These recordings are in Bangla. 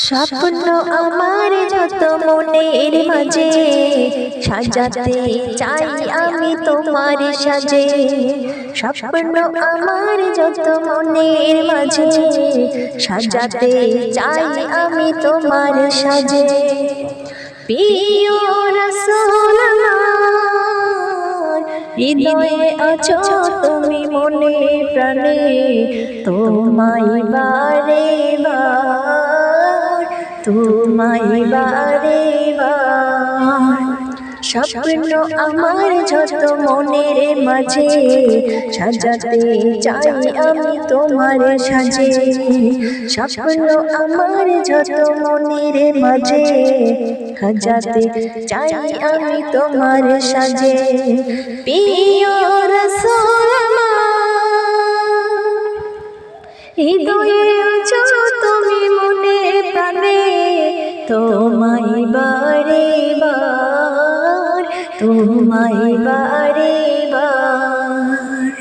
স্বপ্ন আমার যত মনের মাঝে সাজাতে চাই আমি তোমার সাজে। স্বপ্ন আমার যত মনের মাঝে সাজাতে চাই আমি তোমার সাজে। প্রিয় রাসূল আমার হৃদয়ে আছো তুমি মনে প্রাণে, তোমায় বারে বার, তোমায় বারে বার। স্বপ্ন আমার যত মনের মাঝে সাজাতে চাই আমি তোমার সাজে। স্বপ্ন আমার যত মনের মাঝে সাজাতে চাই আমি তোমার সাজে। প্রিয় রাসূল আমার হৃদয়ে আছো তুমি মনে প্রাণে, তোমায় বারে বার, তোমায় বারে বার।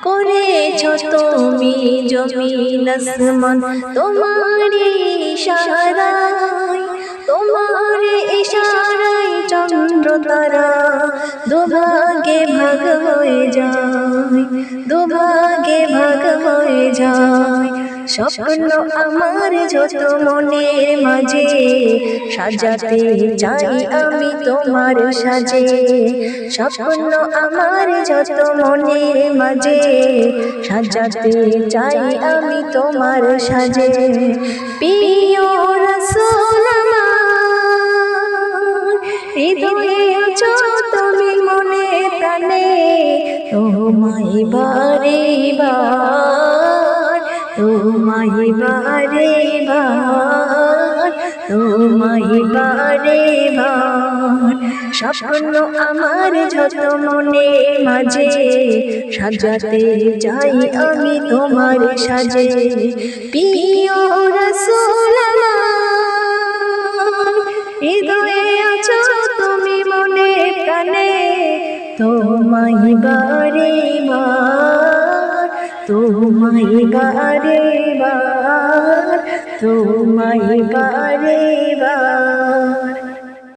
করেছ তুমি জমিন আসমান তোমারই ইশারায়, তোমার ইশারায় চন্দ্র তারা দুভাগে ভাগ হয়ে যায়, দুভাগে ভাগ হয়ে যায়। স্বপ্ন আমার যত মনের মাঝে সাজাতে চাই আমি তোমার সাজে। স্বপ্ন আমার যত মনের মাঝে সাজাতে চাই আমি তোমার সাজে। প্রিয় রাসূল আমার হৃদয়ে আছো তুমি মনে প্রাণে, তোমায় বারে বার, তোমায় বারে বার, তোমায় বারে বার। স্বপ্ন আমার যত মনে মাঝে সাজাতে চাই আমি তোমার সাজে। প্রিয় রাসূল আমার হৃদয়ে আছো তুমি মনে প্রাণে, তোমায় বারে বার, তোমায় বারে বার, তোমায় বারে বার।